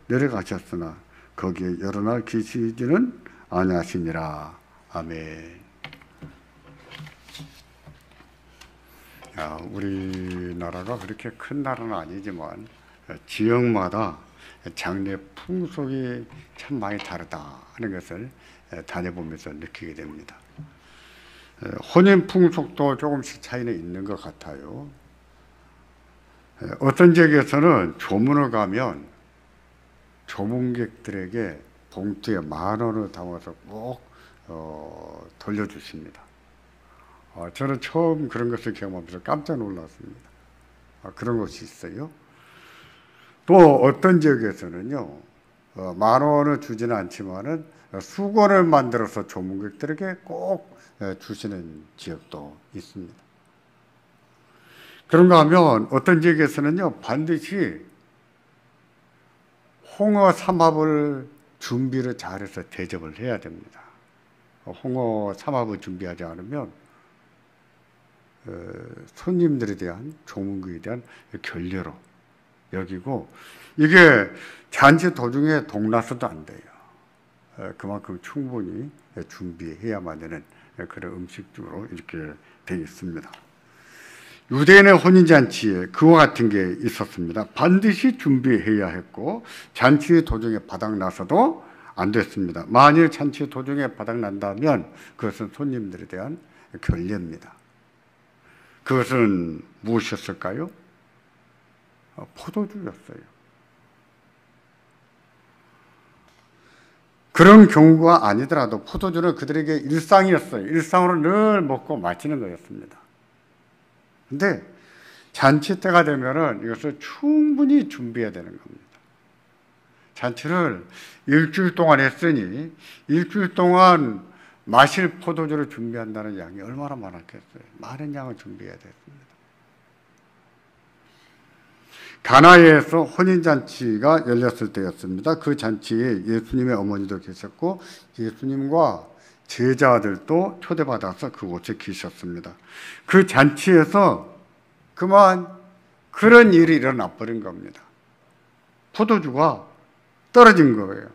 내려가셨으나 거기에 여러 날 계시지는 아니하시니라. 아멘. 우리나라가 그렇게 큰 나라는 아니지만 지역마다 장례 풍속이 참 많이 다르다 하는 것을 다녀보면서 느끼게 됩니다. 혼인 풍속도 조금씩 차이는 있는 것 같아요. 어떤 지역에서는 조문을 가면 조문객들에게 봉투에 10,000원을 담아서 꼭 돌려주십니다. 저는 처음 그런 것을 경험하면서 깜짝 놀랐습니다. 그런 것이 있어요. 또 어떤 지역에서는요, 10,000원을 주지는 않지만은 수건을 만들어서 조문객들에게 꼭 주시는 지역도 있습니다. 그런가 하면 어떤 지역에서는요, 반드시 홍어 삼합을 준비를 잘해서 대접을 해야 됩니다. 홍어 삼합을 준비하지 않으면 손님들에 대한, 조문객에 대한 결례로 여기고, 이게 잔치 도중에 동나서도 안 돼요. 그만큼 충분히 준비해야만 되는 그런 음식으로 이렇게 되어 있습니다. 유대인의 혼인잔치에 그와 같은 게 있었습니다. 반드시 준비해야 했고, 잔치 도중에 바닥나서도 안 됐습니다. 만일 잔치 도중에 바닥난다면 그것은 손님들에 대한 결례입니다. 그것은 무엇이었을까요? 포도주였어요. 그런 경우가 아니더라도 포도주는 그들에게 일상이었어요. 일상으로 늘 먹고 마시는 거였습니다. 근데 잔치 때가 되면은 이것을 충분히 준비해야 되는 겁니다. 잔치를 일주일 동안 했으니 일주일 동안 마실 포도주를 준비한다는 양이 얼마나 많았겠어요. 많은 양을 준비해야 됐습니다. 가나에서 혼인잔치가 열렸을 때였습니다. 그 잔치에 예수님의 어머니도 계셨고 예수님과 제자들도 초대받아서 그곳에 계셨습니다. 그 잔치에서 그만 그런 일이 일어나 버린 겁니다. 포도주가 떨어진 거예요.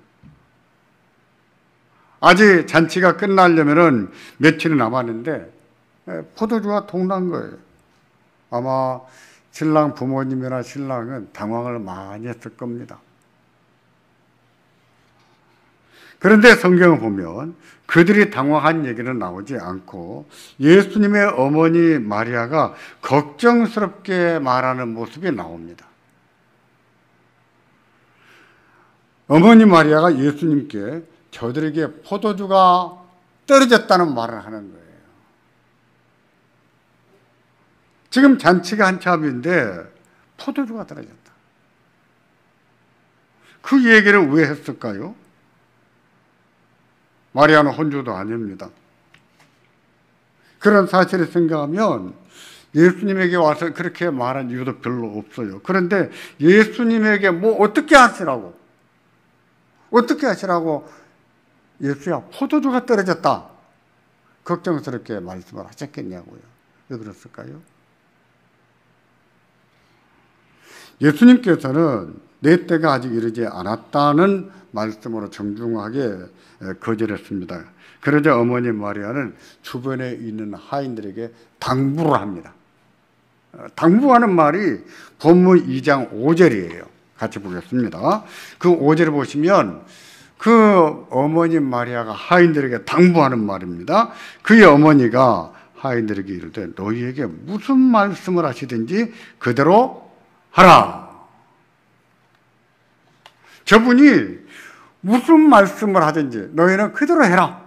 아직 잔치가 끝나려면 며칠이 남았는데 포도주가 동난 거예요. 아마 신랑 부모님이나 신랑은 당황을 많이 했을 겁니다. 그런데 성경을 보면 그들이 당황한 얘기는 나오지 않고 예수님의 어머니 마리아가 걱정스럽게 말하는 모습이 나옵니다. 어머니 마리아가 예수님께 저들에게 포도주가 떨어졌다는 말을 하는 거예요. 지금 잔치가 한참인데 포도주가 떨어졌다. 그 얘기를 왜 했을까요? 마리아는 혼주도 아닙니다. 그런 사실을 생각하면 예수님에게 와서 그렇게 말한 이유도 별로 없어요. 그런데 예수님에게 뭐 어떻게 하시라고 예수야 포도주가 떨어졌다 걱정스럽게 말씀을 하셨겠냐고요. 왜 그랬을까요? 예수님께서는 내 때가 아직 이르지 않았다는 말씀으로 정중하게 거절했습니다. 그러자 어머니 마리아는 주변에 있는 하인들에게 당부를 합니다. 당부하는 말이 본문 2장 5절이에요. 같이 보겠습니다. 그 5절을 보시면 그 어머니 마리아가 하인들에게 당부하는 말입니다. 그의 어머니가 하인들에게 이르되 너희에게 무슨 말씀을 하시든지 그대로 하라. 저분이 무슨 말씀을 하든지 너희는 그대로 해라.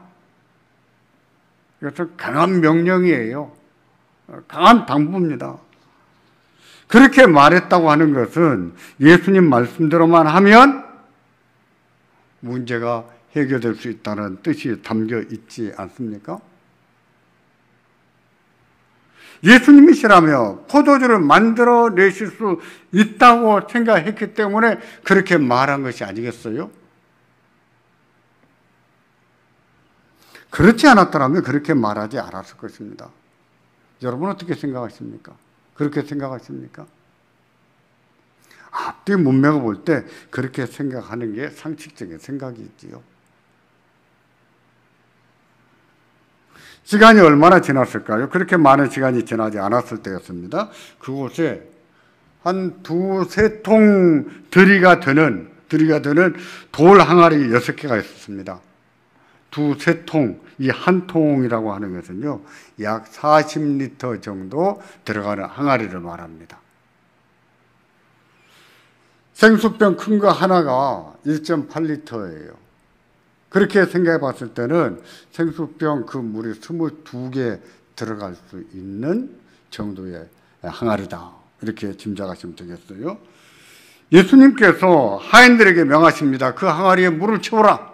이것은 강한 명령이에요. 강한 당부입니다. 그렇게 말했다고 하는 것은 예수님 말씀대로만 하면 문제가 해결될 수 있다는 뜻이 담겨 있지 않습니까? 예수님이시라며 포도주를 만들어내실 수 있다고 생각했기 때문에 그렇게 말한 것이 아니겠어요? 그렇지 않았더라면 그렇게 말하지 않았을 것입니다. 여러분 어떻게 생각하십니까? 그렇게 생각하십니까? 앞뒤 문맥을 볼 때 그렇게 생각하는 게 상식적인 생각이지요. 시간이 얼마나 지났을까요? 그렇게 많은 시간이 지나지 않았을 때였습니다. 그곳에 한 두세 통 들이가 되는 돌 항아리 6개가 있었습니다. 두세 통, 이 한 통이라고 하는 것은요, 약 40리터 정도 들어가는 항아리를 말합니다. 생수병 큰 거 하나가 1.8리터예요. 그렇게 생각해 봤을 때는 생수병 그 물이 22개 들어갈 수 있는 정도의 항아리다. 이렇게 짐작하시면 되겠어요. 예수님께서 하인들에게 명하십니다. 그 항아리에 물을 채우라.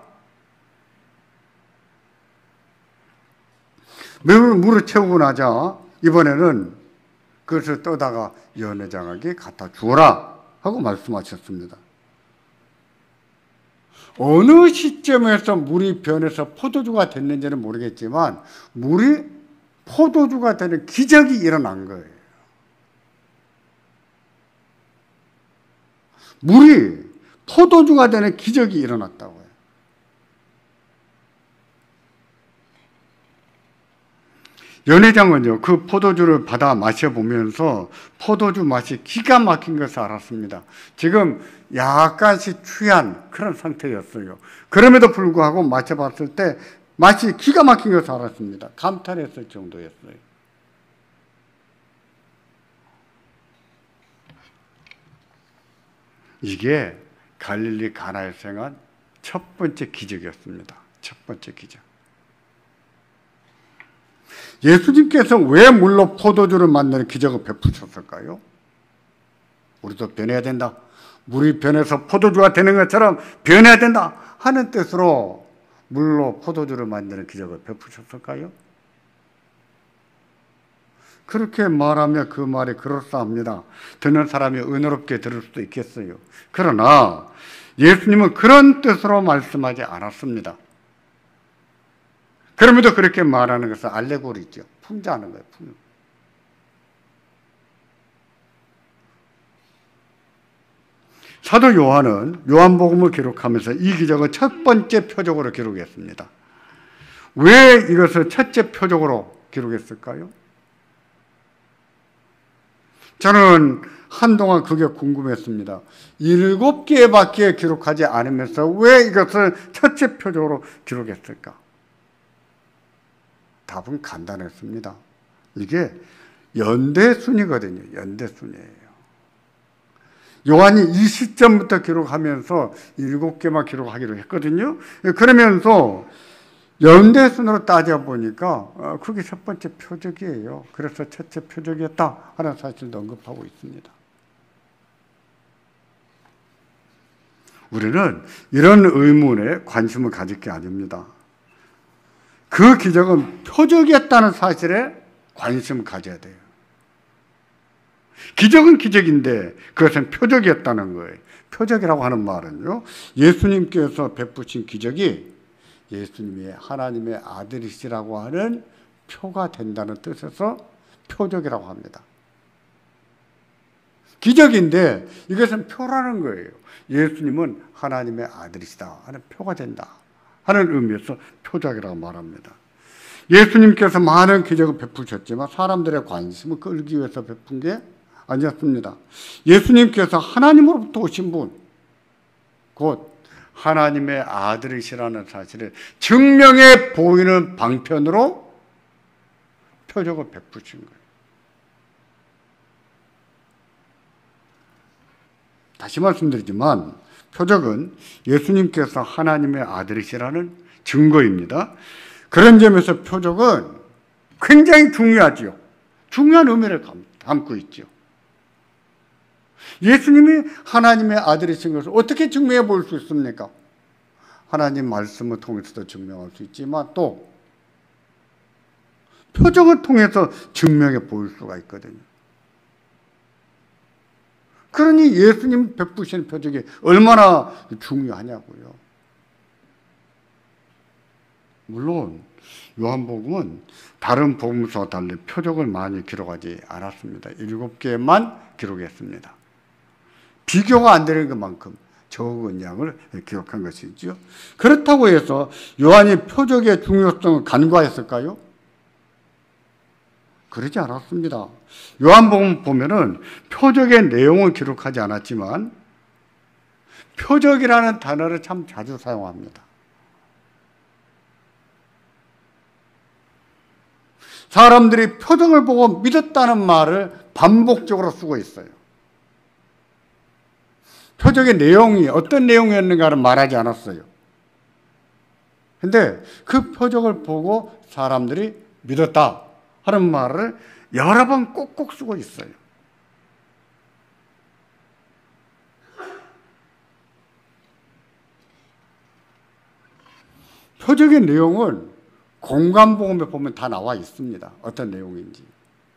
물을 채우고 나자 이번에는 그것을 떠다가 연회장에게 갖다 주어라 하고 말씀하셨습니다. 어느 시점에서 물이 변해서 포도주가 됐는지는 모르겠지만 물이 포도주가 되는 기적이 일어난 거예요. 물이 포도주가 되는 기적이 일어났다고요. 연회장은요, 그 포도주를 받아 마셔보면서 포도주 맛이 기가 막힌 것을 알았습니다. 지금 약간씩 취한 그런 상태였어요. 그럼에도 불구하고 마셔봤을 때 맛이 기가 막힌 것을 알았습니다. 감탄했을 정도였어요. 이게 갈릴리 가나에서 행한 첫 번째 기적이었습니다. 첫 번째 기적. 예수님께서 왜 물로 포도주를 만드는 기적을 베푸셨을까요? 우리도 변해야 된다. 물이 변해서 포도주가 되는 것처럼 변해야 된다 하는 뜻으로 물로 포도주를 만드는 기적을 베푸셨을까요? 그렇게 말하면 그 말이 그럴싸합니다. 듣는 사람이 은혜롭게 들을 수도 있겠어요. 그러나 예수님은 그런 뜻으로 말씀하지 않았습니다. 그럼에도 그렇게 말하는 것은 알레고리죠. 풍자하는 거예요. 사도 요한은 요한복음을 기록하면서 이 기적을 첫 번째 표적으로 기록했습니다. 왜 이것을 첫째 표적으로 기록했을까요? 저는 한동안 그게 궁금했습니다. 7개밖에 기록하지 않으면서 왜 이것을 첫째 표적으로 기록했을까? 답은 간단했습니다. 이게 연대순이거든요. 연대순이에요. 요한이 이 시점부터 기록하면서 7개만 기록하기로 했거든요. 그러면서 연대순으로 따져보니까 그게 첫 번째 표적이에요. 그래서 첫째 표적이었다 하는 사실을 언급하고 있습니다. 우리는 이런 의문에 관심을 가질 게 아닙니다. 그 기적은 표적이었다는 사실에 관심을 가져야 돼요. 기적은 기적인데 그것은 표적이었다는 거예요. 표적이라고 하는 말은요, 예수님께서 베푸신 기적이 예수님이 하나님의 아들이시라고 하는 표가 된다는 뜻에서 표적이라고 합니다. 기적인데 이것은 표라는 거예요. 예수님은 하나님의 아들이시다 하는 표가 된다 하는 의미에서 표적이라고 말합니다. 예수님께서 많은 기적을 베푸셨지만 사람들의 관심을 끌기 위해서 베푼 게 아니었습니다. 예수님께서 하나님으로부터 오신 분, 곧 하나님의 아들이시라는 사실을 증명해 보이는 방편으로 표적을 베푸신 거예요. 다시 말씀드리지만 표적은 예수님께서 하나님의 아들이시라는 증거입니다. 그런 점에서 표적은 굉장히 중요하지요. 중요한 의미를 담고 있죠. 예수님이 하나님의 아들이신 것을 어떻게 증명해 볼 수 있습니까? 하나님 말씀을 통해서도 증명할 수 있지만 또 표적을 통해서 증명해 볼 수가 있거든요. 그러니 예수님 베푸신 표적이 얼마나 중요하냐고요. 물론 요한복음은 다른 복음서와 달리 표적을 많이 기록하지 않았습니다. 7개만 기록했습니다. 비교가 안 되는 것만큼 적은 양을 기록한 것이죠. 그렇다고 해서 요한이 표적의 중요성을 간과했을까요? 그러지 않았습니다. 요한복음 보면은 표적의 내용을 기록하지 않았지만 표적이라는 단어를 참 자주 사용합니다. 사람들이 표적을 보고 믿었다는 말을 반복적으로 쓰고 있어요. 표적의 내용이 어떤 내용이었는가를 말하지 않았어요. 근데 그 표적을 보고 사람들이 믿었다 하는 말을 여러 번 꼭꼭 쓰고 있어요. 표적의 내용은 공관복음에 보면 다 나와 있습니다. 어떤 내용인지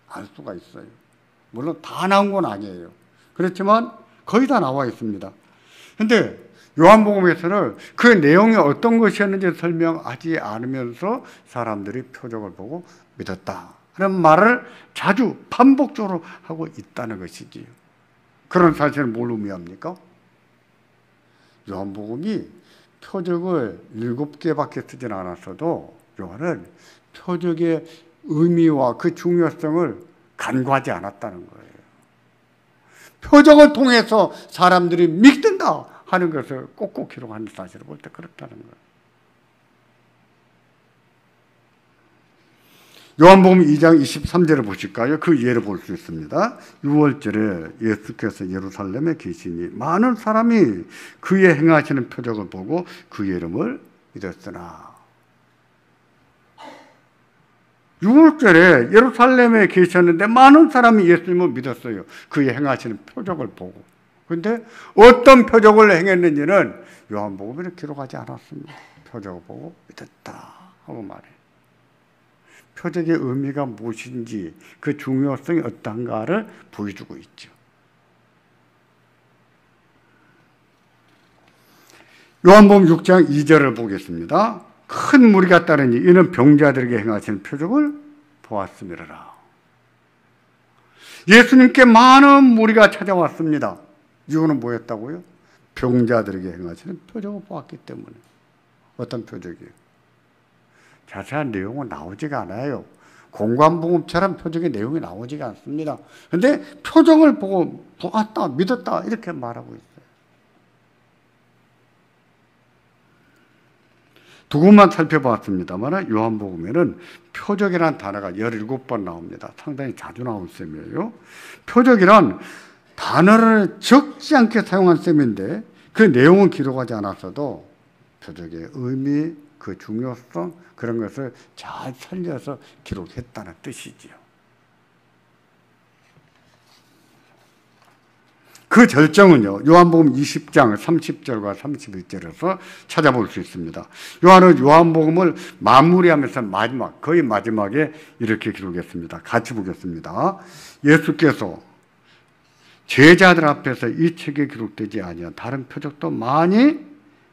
알 수가 있어요. 물론 다 나온 건 아니에요. 그렇지만 거의 다 나와 있습니다. 그런데 요한복음에서는 그 내용이 어떤 것이었는지 설명하지 않으면서 사람들이 표적을 보고 믿었다 하는 말을 자주 반복적으로 하고 있다는 것이지요. 그런 사실은 뭘 의미합니까? 요한복음이 표적을 7개밖에 쓰진 않았어도 요한은 표적의 의미와 그 중요성을 간과하지 않았다는 거예요. 표적을 통해서 사람들이 믿는다 하는 것을 꼭꼭 기록하는 사실을 볼 때 그렇다는 거예요. 요한복음 2장 23절을 보실까요? 그 예를 볼 수 있습니다. 6월절에 예수께서 예루살렘에 계시니 많은 사람이 그의 행하시는 표적을 보고 그 이름을 믿었으나 6월절에 예루살렘에 계셨는데 많은 사람이 예수님을 믿었어요. 그의 행하시는 표적을 보고. 그런데 어떤 표적을 행했는지는 요한복음에 기록하지 않았습니다. 표적을 보고 믿었다 하고 말해요. 표적의 의미가 무엇인지 그 중요성이 어떤가를 보여주고 있죠. 요한복음 6장 2절을 보겠습니다. 큰 무리가 따르니 이는 병자들에게 행하시는 표적을 보았음이라. 예수님께 많은 무리가 찾아왔습니다. 이유는 뭐였다고요? 병자들에게 행하시는 표적을 보았기 때문에. 어떤 표적이에요? 자세한 내용은 나오지가 않아요. 공관복음처럼 표적의 내용이 나오지가 않습니다. 그런데 표적을 보고 보았다, 믿었다 이렇게 말하고 있어요. 두 곳만 살펴봤습니다만 요한복음에는 표적이라는 단어가 17번 나옵니다. 상당히 자주 나온 셈이에요. 표적이란 단어를 적지 않게 사용한 셈인데 그 내용은 기록하지 않았어도 표적의 의미, 그 중요성 그런 것을 잘 살려서 기록했다는 뜻이지요. 그 절정은요, 요한복음 20장 30절과 31절에서 찾아볼 수 있습니다. 요한은 요한복음을 마무리하면서 거의 마지막에 이렇게 기록했습니다. 같이 보겠습니다. 예수께서 제자들 앞에서 이 책에 기록되지 아니한 다른 표적도 많이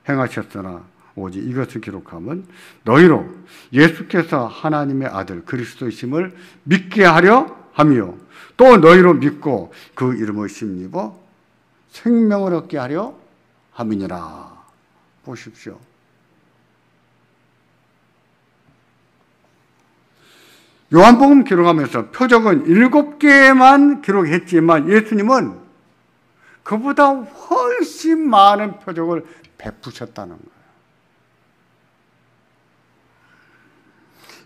행하셨으나 오직 이것을 기록하면 너희로 예수께서 하나님의 아들 그리스도이심을 믿게 하려 하며 또 너희로 믿고 그 이름을 힘입어 생명을 얻게 하려 함이니라. 보십시오. 요한복음 기록하면서 표적은 7개만 기록했지만 예수님은 그보다 훨씬 많은 표적을 베푸셨다는 거예요.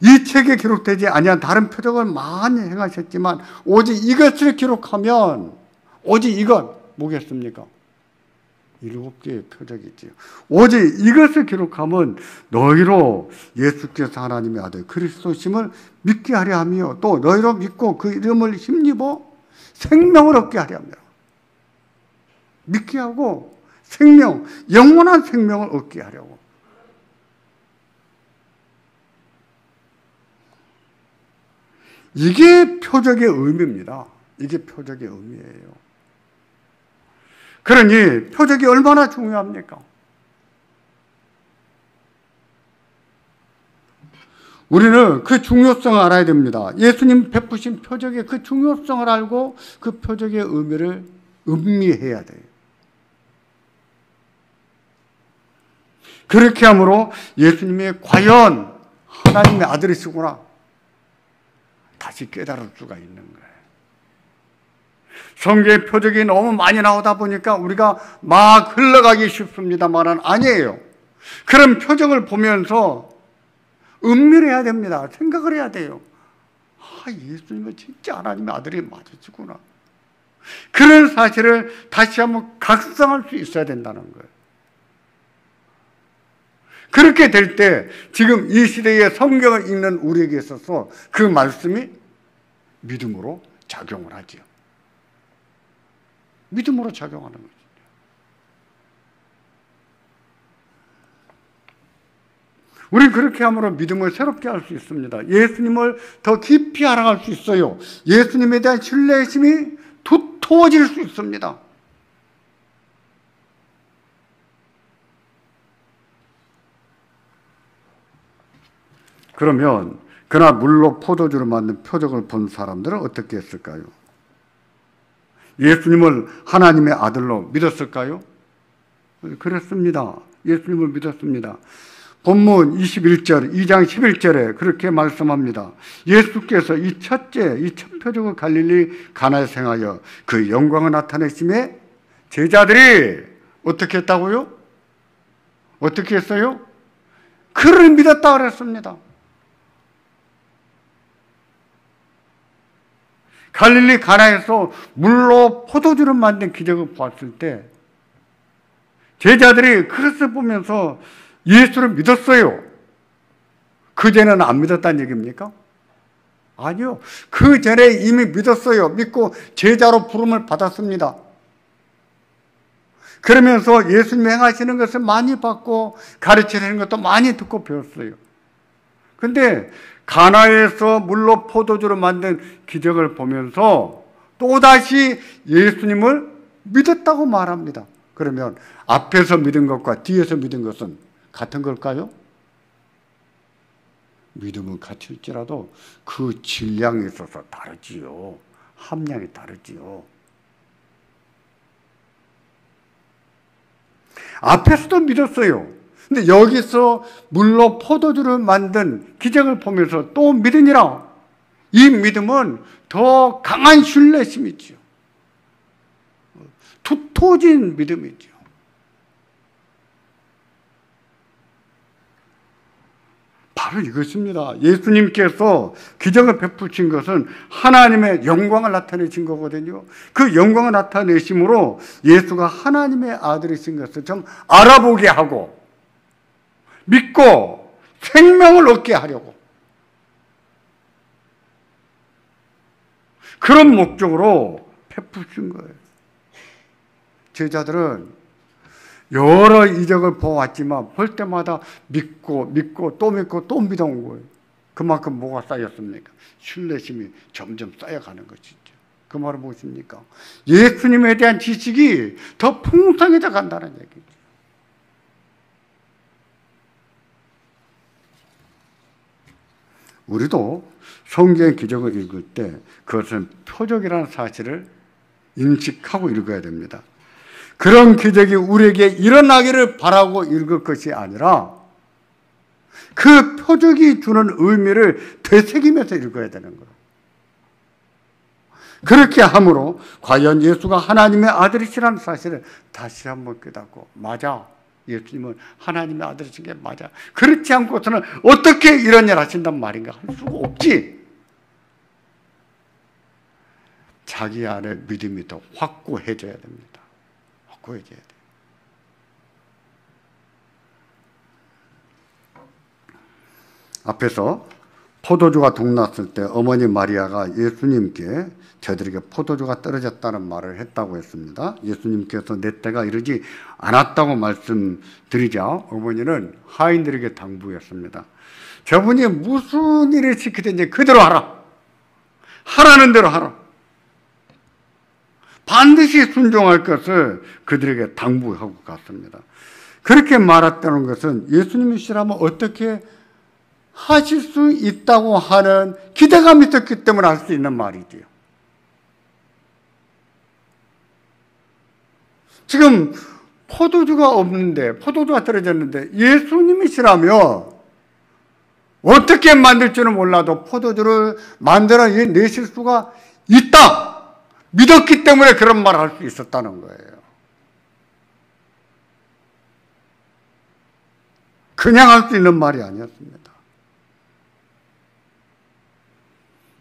이 책에 기록되지 아니한 다른 표적을 많이 행하셨지만 오직 이것을 기록하면 오직 이것 뭐겠습니까? 7개의 표적이지요. 오직 이것을 기록하면 너희로 예수께서 하나님의 아들 그리스도심을 믿게 하려 하며 또 너희로 믿고 그 이름을 힘입어 생명을 얻게 하려 합니다. 믿게 하고 생명, 영원한 생명을 얻게 하려고. 이게 표적의 의미입니다. 이게 표적의 의미예요. 그러니 표적이 얼마나 중요합니까? 우리는 그 중요성을 알아야 됩니다. 예수님 베푸신 표적의 그 중요성을 알고 그 표적의 의미를 음미해야 돼요. 그렇게 함으로 예수님이 과연 하나님의 아들이시구나 다시 깨달을 수가 있는 거예요. 성경의 표적이 너무 많이 나오다 보니까 우리가 막 흘러가기 쉽습니다만은 아니에요. 그런 표적을 보면서 은밀해야 됩니다. 생각을 해야 돼요. 예수님은 진짜 하나님의 아들이 맞으시구나. 그런 사실을 다시 한번 각성할 수 있어야 된다는 거예요. 그렇게 될 때 지금 이 시대에 성경을 읽는 우리에게 있어서 그 말씀이 믿음으로 작용을 하죠. 믿음으로 작용하는 거죠. 우리는 그렇게 함으로 믿음을 새롭게 할 수 있습니다. 예수님을 더 깊이 알아갈 수 있어요. 예수님에 대한 신뢰심이 두터워질 수 있습니다. 그러면 그날 물로 포도주를 만든 표적을 본 사람들은 어떻게 했을까요? 예수님을 하나님의 아들로 믿었을까요? 그랬습니다. 예수님을 믿었습니다. 본문 21절, 2장 11절에 그렇게 말씀합니다. 예수께서 이 첫 표적을 갈릴리 가나에 행하여 그 영광을 나타내심에 제자들이 어떻게 했다고요? 어떻게 했어요? 그를 믿었다 그랬습니다. 갈릴리 가나에서 물로 포도주를 만든 기적을 보았을 때 제자들이 그것을 보면서 예수를 믿었어요. 그전에는 안 믿었다는 얘기입니까? 아니요. 그 전에 이미 믿었어요. 믿고 제자로 부름을 받았습니다. 그러면서 예수님이 행하시는 것을 많이 받고 가르치는 것도 많이 듣고 배웠어요. 근데 가나에서 물로 포도주를 만든 기적을 보면서 또다시 예수님을 믿었다고 말합니다. 그러면 앞에서 믿은 것과 뒤에서 믿은 것은 같은 걸까요? 믿음은 같을지라도 그 질량에 있어서 다르지요. 함량이 다르지요. 앞에서도 믿었어요. 근데 여기서 물로 포도주를 만든 기적을 보면서 또 믿으니라. 이 믿음은 더 강한 신뢰심이지요. 두터워진 믿음이죠. 바로 이것입니다. 예수님께서 기적을 베푸신 것은 하나님의 영광을 나타내신 거거든요. 그 영광을 나타내심으로 예수가 하나님의 아들이신 것을 좀 알아보게 하고 믿고 생명을 얻게 하려고 그런 목적으로 베푸신 거예요. 제자들은 여러 이적을 보았지만 볼 때마다 믿고 또 믿어온 거예요. 그만큼 뭐가 쌓였습니까? 신뢰심이 점점 쌓여가는 것이죠. 그 말은 무엇입니까? 예수님에 대한 지식이 더 풍성해져 간다는 얘기죠. 우리도 성경의 기적을 읽을 때 그것은 표적이라는 사실을 인식하고 읽어야 됩니다. 그런 기적이 우리에게 일어나기를 바라고 읽을 것이 아니라 그 표적이 주는 의미를 되새기면서 읽어야 되는 거예요. 그렇게 함으로 과연 예수가 하나님의 아들이시라는 사실을 다시 한번 깨닫고 맞아. 예수님은 하나님의 아들이신 게 맞아. 그렇지 않고서는 어떻게 이런 일 하신단 말인가 할 수가 없지. 자기 안에 믿음이 더 확고해져야 됩니다. 확고해져야 돼요. 앞에서 포도주가 동났을 때 어머니 마리아가 예수님께 저들에게 포도주가 떨어졌다는 말을 했다고 했습니다. 예수님께서 내 때가 이르지 않았다고 말씀드리자 어머니는 하인들에게 당부했습니다. 저분이 무슨 일을 시키든지 그대로 하라. 하라는 대로 하라. 반드시 순종할 것을 그들에게 당부하고 갔습니다. 그렇게 말했다는 것은 예수님이시라면 어떻게 하실 수 있다고 하는 기대감이 있었기 때문에 할 수 있는 말이지요. 지금 포도주가 없는데, 포도주가 떨어졌는데 예수님이시라면 어떻게 만들지는 몰라도 포도주를 만들어 내실 수가 있다. 믿었기 때문에 그런 말을 할 수 있었다는 거예요. 그냥 할 수 있는 말이 아니었습니다.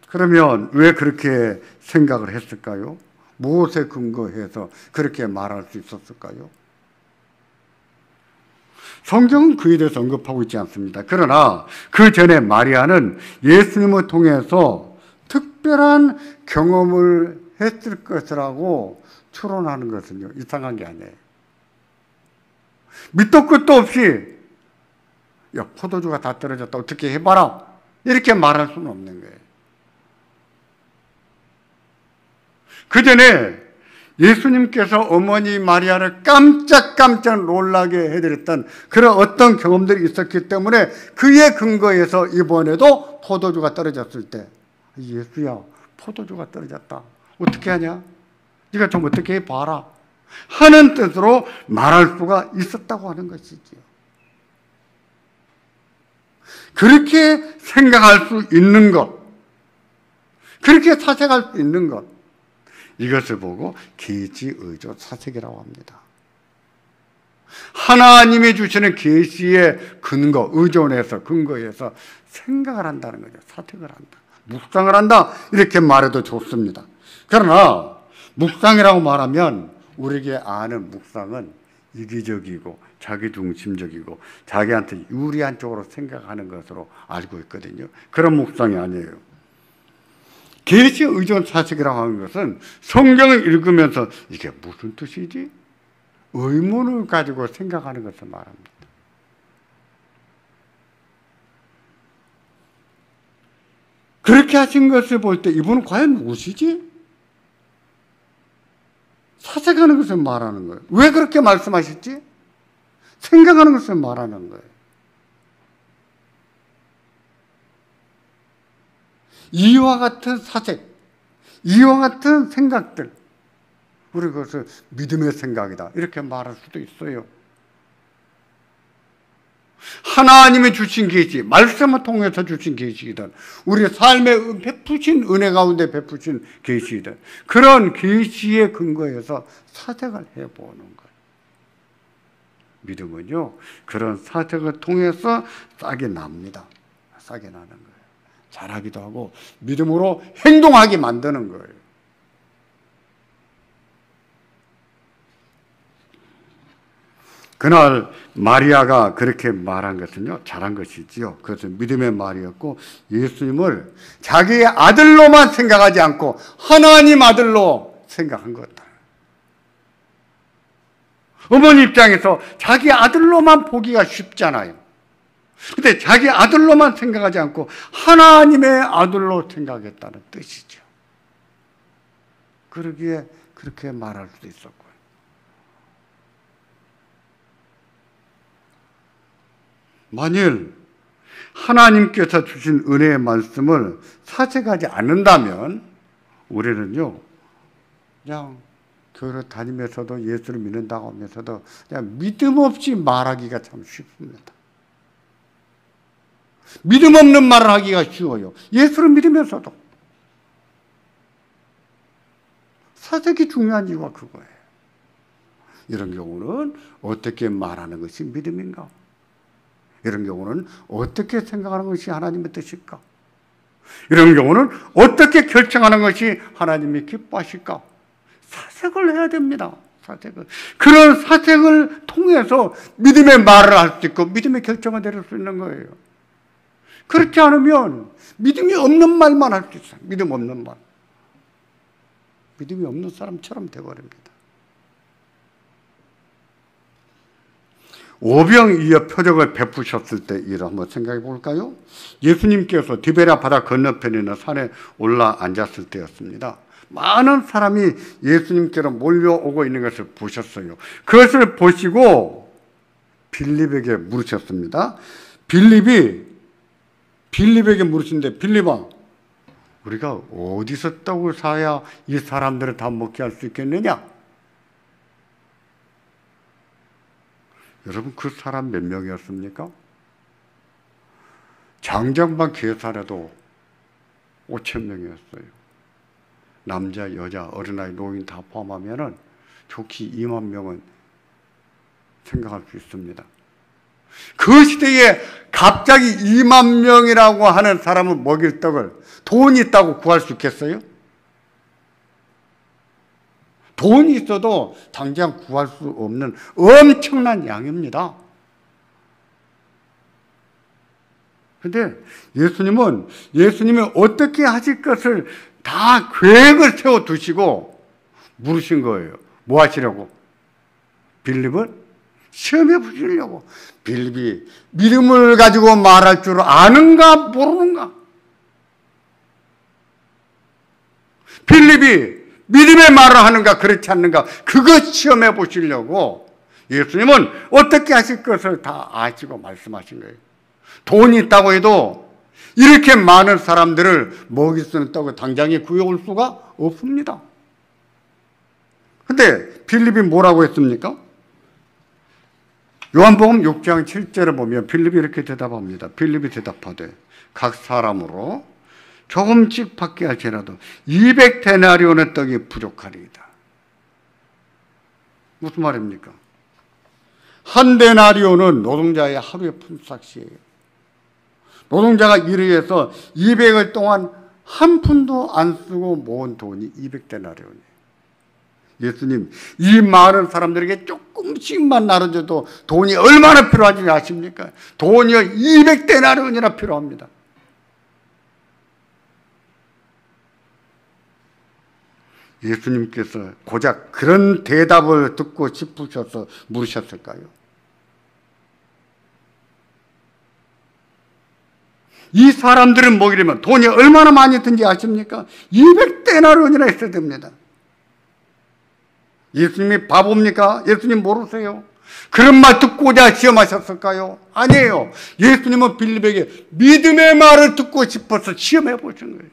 그러면 왜 그렇게 생각을 했을까요? 무엇에 근거해서 그렇게 말할 수 있었을까요? 성경은 그에 대해서 언급하고 있지 않습니다. 그러나 그 전에 마리아는 예수님을 통해서 특별한 경험을 했을 것이라고 추론하는 것은요, 이상한 게 아니에요. 밑도 끝도 없이 야, 포도주가 다 떨어졌다, 어떻게 해봐라, 이렇게 말할 수는 없는 거예요. 그 전에 예수님께서 어머니 마리아를 깜짝깜짝 놀라게 해드렸던 그런 어떤 경험들이 있었기 때문에 그의 근거에서 이번에도 포도주가 떨어졌을 때, 예수야, 포도주가 떨어졌다, 어떻게 하냐? 네가 좀 어떻게 해봐라 하는 뜻으로 말할 수가 있었다고 하는 것이지요. 그렇게 생각할 수 있는 것, 그렇게 사색할 수 있는 것, 이것을 보고 계시 의존 사색이라고 합니다. 하나님이 주시는 계시의 근거, 의존해서 근거해서 생각을 한다는 거죠. 사색을 한다, 묵상을 한다, 이렇게 말해도 좋습니다. 그러나 묵상이라고 말하면 우리에게 아는 묵상은 이기적이고 자기중심적이고 자기한테 유리한 쪽으로 생각하는 것으로 알고 있거든요. 그런 묵상이 아니에요. 계시 의존 사색이라고 하는 것은 성경을 읽으면서 이게 무슨 뜻이지? 의문을 가지고 생각하는 것을 말합니다. 그렇게 하신 것을 볼 때 이분은 과연 무엇이지? 사색하는 것을 말하는 거예요. 왜 그렇게 말씀하셨지? 생각하는 것을 말하는 거예요. 이와 같은 사색, 이와 같은 생각들, 우리 그것을 믿음의 생각이다, 이렇게 말할 수도 있어요. 하나님이 주신 계시, 말씀을 통해서 주신 계시이든 우리 삶에 베푸신 은혜 가운데 베푸신 계시이든 그런 계시의 근거에서 사색을 해보는 거예요. 믿음은요, 그런 사색을 통해서 싹이 납니다. 싹이 나는 거예요. 자라기도 하고 믿음으로 행동하게 만드는 거예요. 그날 마리아가 그렇게 말한 것은요, 잘한 것이지요. 그것은 믿음의 말이었고 예수님을 자기의 아들로만 생각하지 않고 하나님 아들로 생각한 거다. 어머니 입장에서 자기 아들로만 보기가 쉽잖아요. 근데 자기 아들로만 생각하지 않고 하나님의 아들로 생각했다는 뜻이죠. 그러기에 그렇게 말할 수도 있었고요. 만일 하나님께서 주신 은혜의 말씀을 사색하지 않는다면 우리는요, 그냥 교회를 다니면서도 예수를 믿는다고 하면서도 그냥 믿음 없이 말하기가 참 쉽습니다. 믿음 없는 말을 하기가 쉬워요. 예수를 믿으면서도. 사색이 중요한 이유가 그거예요. 이런 경우는 어떻게 말하는 것이 믿음인가? 이런 경우는 어떻게 생각하는 것이 하나님의 뜻일까? 이런 경우는 어떻게 결정하는 것이 하나님이 기뻐하실까? 사색을 해야 됩니다. 사색을. 그런 사색을 통해서 믿음의 말을 할 수 있고 믿음의 결정을 내릴 수 있는 거예요. 그렇지 않으면 믿음이 없는 말만 할 수 있어요. 믿음 없는 말. 믿음이 없는 사람처럼 되어버립니다. 오병이어 표적을 베푸셨을 때 일을 한번 생각해 볼까요? 예수님께서 디베랴 바다 건너편에 있는 산에 올라 앉았을 때였습니다. 많은 사람이 예수님께로 몰려오고 있는 것을 보셨어요. 그것을 보시고 빌립에게 물으셨습니다. 빌립에게 물으신데, 빌립아, 우리가 어디서 떡을 사야 이 사람들을 다 먹게 할 수 있겠느냐? 여러분 그 사람 몇 명이었습니까? 장정만 계산해도 5천 명이었어요. 남자, 여자, 어린아이, 노인 다 포함하면은 좋게 2만 명은 생각할 수 있습니다. 그 시대에 갑자기 2만 명이라고 하는 사람을 먹일 떡을 돈이 있다고 구할 수 있겠어요? 돈이 있어도 당장 구할 수 없는 엄청난 양입니다. 근데 예수님이 어떻게 하실 것을 다 계획을 세워두시고 물으신 거예요. 뭐 하시려고? 빌립을 시험해 보시려고. 빌립이 믿음을 가지고 말할 줄 아는가 모르는가? 빌립이 믿음의 말을 하는가 그렇지 않는가? 그거 시험해 보시려고 예수님은 어떻게 하실 것을 다 아시고 말씀하신 거예요. 돈이 있다고 해도 이렇게 많은 사람들을 먹일 수 있는 떡을 당장에 구해올 수가 없습니다. 근데 빌립이 뭐라고 했습니까? 요한복음 6장 7절을 보면 빌립이 이렇게 대답합니다. 빌립이 대답하되 각 사람으로 조금씩 받게 할지라도 200데나리온의 떡이 부족하리이다. 무슨 말입니까? 한 데나리온은 노동자의 하루의 품삯이에요. 노동자가 일을 해서 200일 동안 한 푼도 안 쓰고 모은 돈이 200데나리온이에요. 예수님, 이 많은 사람들에게 조금씩만 나눠줘도 돈이 얼마나 필요한지 아십니까? 돈이 200데나리온이나 필요합니다. 예수님께서 고작 그런 대답을 듣고 싶으셔서 물으셨을까요? 이 사람들을 먹이려면 돈이 얼마나 많이 든지 아십니까? 200데나리온이나 있어야 됩니다. 예수님이 바보입니까? 예수님 모르세요? 그런 말 듣고자 시험하셨을까요? 아니에요. 예수님은 빌립에게 믿음의 말을 듣고 싶어서 시험해 보신 거예요.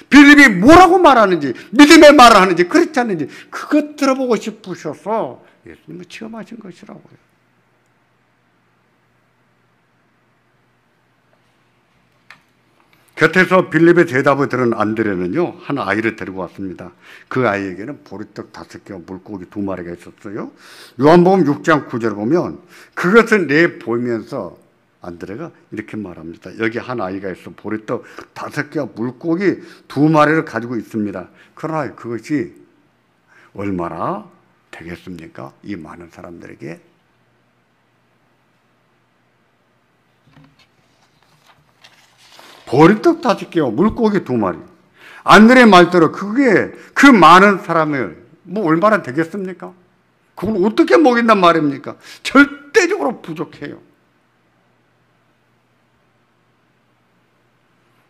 빌립이 뭐라고 말하는지, 믿음의 말을 하는지, 그렇지 않는지 그것 들어보고 싶으셔서 예수님을 시험하신 것이라고요. 곁에서 빌립의 대답을 들은 안드레는요, 한 아이를 데리고 왔습니다. 그 아이에게는 보리떡 5개와 물고기 2마리가 있었어요. 요한복음 6장 9절을 보면 그것을 내보이면서 안드레가 이렇게 말합니다. 여기 한 아이가 있어 보리떡 5개와 물고기 2마리를 가지고 있습니다. 그러나 그것이 얼마나 되겠습니까? 이 많은 사람들에게. 보리떡 5개와 물고기 2마리. 안드레의 말대로 그게 그 많은 사람을 뭐 얼마나 되겠습니까? 그걸 어떻게 먹인단 말입니까? 절대적으로 부족해요.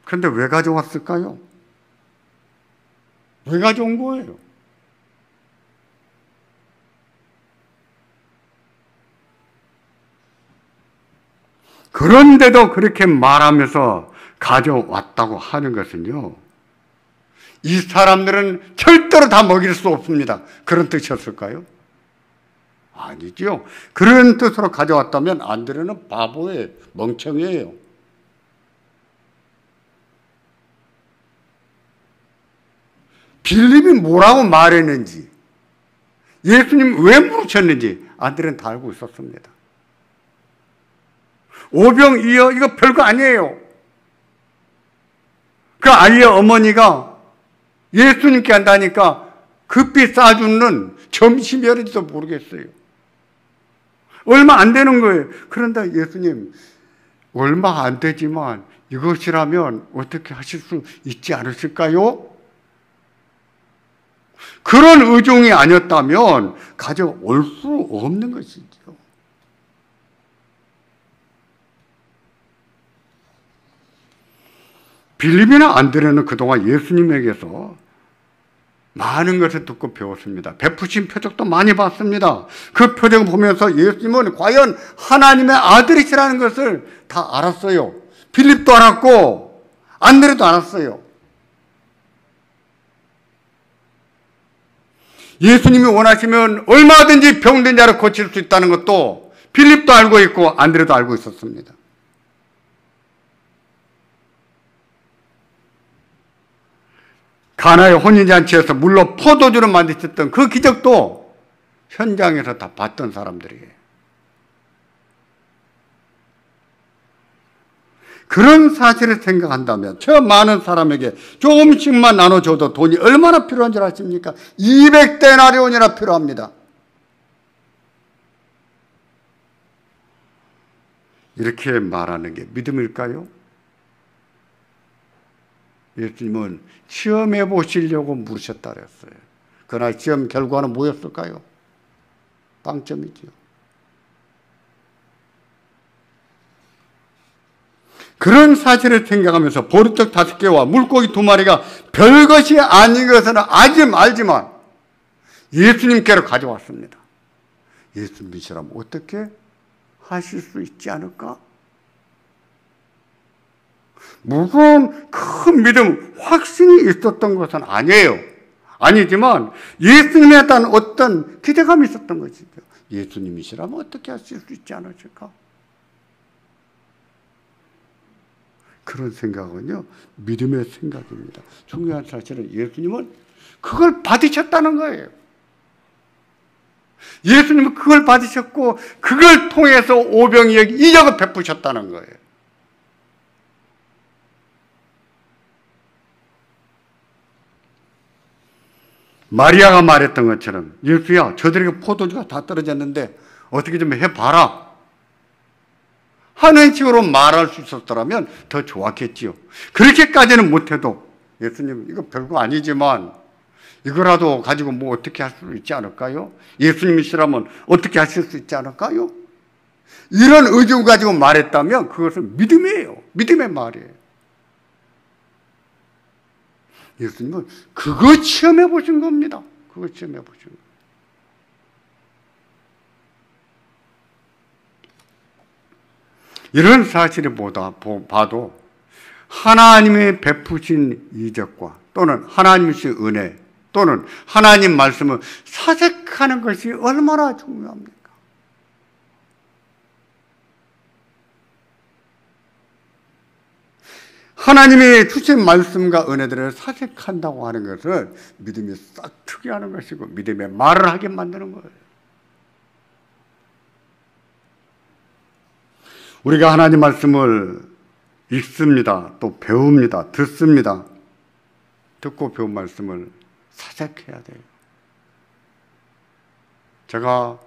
그런데 왜 가져왔을까요? 왜 가져온 거예요? 그런데도 그렇게 말하면서 가져왔다고 하는 것은요, 이 사람들은 절대로 다 먹일 수 없습니다. 그런 뜻이었을까요? 아니죠. 그런 뜻으로 가져왔다면 안드레는 바보예요. 멍청이에요. 빌립이 뭐라고 말했는지, 예수님 왜 물으셨는지 안드레는 다 알고 있었습니다. 오병이어 이거 별거 아니에요. 그 아이의 어머니가 예수님께 한다니까 급히 싸주는 점심이었는지도 모르겠어요. 얼마 안 되는 거예요. 그런데 예수님, 얼마 안 되지만 이것이라면 어떻게 하실 수 있지 않으실까요? 그런 의중이 아니었다면 가져올 수 없는 것이죠. 빌립이나 안드레는 그동안 예수님에게서 많은 것을 듣고 배웠습니다. 베푸신 표적도 많이 봤습니다. 그 표적을 보면서 예수님은 과연 하나님의 아들이시라는 것을 다 알았어요. 빌립도 알았고 안드레도 알았어요. 예수님이 원하시면 얼마든지 병든 자를 고칠 수 있다는 것도 빌립도 알고 있고 안드레도 알고 있었습니다. 가나의 혼인잔치에서 물로 포도주를 만드셨던 그 기적도 현장에서 다 봤던 사람들이에요. 그런 사실을 생각한다면 저 많은 사람에게 조금씩만 나눠줘도 돈이 얼마나 필요한 줄 아십니까? 200데나리온이나 필요합니다. 이렇게 말하는 게 믿음일까요? 예수님은 시험해 보시려고 물으셨다 그랬어요. 그러나 시험 결과는 뭐였을까요? 빵점이지요. 그런 사실을 생각하면서 보리떡 5개와 물고기 2마리가 별것이 아닌 것은 알지만 예수님께로 가져왔습니다. 예수 믿으시라면 어떻게 하실 수 있지 않을까? 무슨 큰 믿음, 확신이 있었던 것은 아니에요. 아니지만 예수님에 대한 어떤 기대감이 있었던 것이죠. 예수님이시라면 어떻게 하실 수 있지 않으실까? 그런 생각은요, 믿음의 생각입니다. 중요한 사실은 예수님은 그걸 받으셨다는 거예요. 예수님은 그걸 받으셨고 그걸 통해서 오병이에게 이적을 베푸셨다는 거예요. 마리아가 말했던 것처럼 예수야, 저들에게 포도주가 다 떨어졌는데 어떻게 좀 해봐라 하는 식으로 말할 수 있었더라면 더 좋았겠지요. 그렇게까지는 못해도 예수님 이거 별거 아니지만 이거라도 가지고 뭐 어떻게 할 수 있지 않을까요? 예수님이시라면 어떻게 하실 수 있지 않을까요? 이런 의지를 가지고 말했다면 그것은 믿음이에요. 믿음의 말이에요. 예수님은 그거 체험해 보신 겁니다. 그거 체험해 보신 거예요. 이런 사실을 봐도 하나님의 베푸신 이적과 또는 하나님의 은혜 또는 하나님 말씀을 사색하는 것이 얼마나 중요합니까? 하나님이 주신 말씀과 은혜들을 사색한다고 하는 것은 믿음이 싹트게 하는 것이고 믿음의 말을 하게 만드는 거예요. 우리가 하나님 말씀을 읽습니다. 또 배웁니다. 듣습니다. 듣고 배운 말씀을 사색해야 돼요. 제가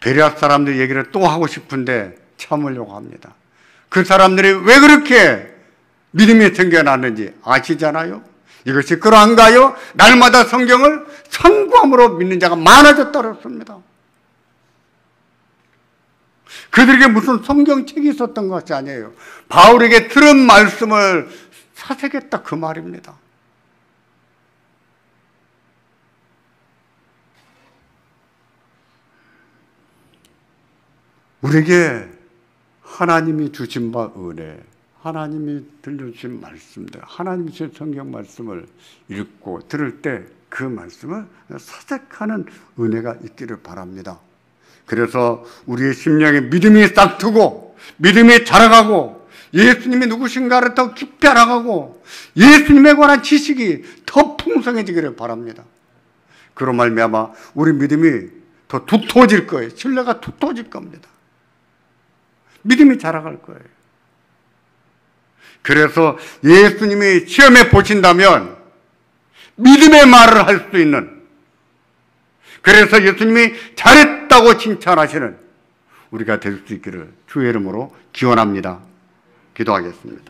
베레아 사람들 얘기를 또 하고 싶은데 참으려고 합니다. 그 사람들이 왜 그렇게 믿음이 생겨났는지 아시잖아요? 이것이 그러한가요? 날마다 성경을 상고함으로 믿는 자가 많아졌다고 했습니다. 그들에게 무슨 성경책이 있었던 것이 아니에요. 바울에게 들은 말씀을 사색했다 그 말입니다. 우리에게 하나님이 주신 바 은혜, 하나님이 들려주신 말씀들, 하나님이 주신 성경 말씀을 읽고 들을 때 그 말씀을 사색하는 은혜가 있기를 바랍니다. 그래서 우리의 심령에 믿음이 싹트고 믿음이 자라가고 예수님이 누구신가를 더 깊이 알아가고 예수님에 관한 지식이 더 풍성해지기를 바랍니다. 그로 말미암아 우리 믿음이 더 두터워질 거예요. 신뢰가 두터워질 겁니다. 믿음이 자라갈 거예요. 그래서 예수님이 시험해 보신다면 믿음의 말을 할 수 있는, 그래서 예수님이 잘했다고 칭찬하시는 우리가 될 수 있기를 주의 이름으로 기원합니다. 기도하겠습니다.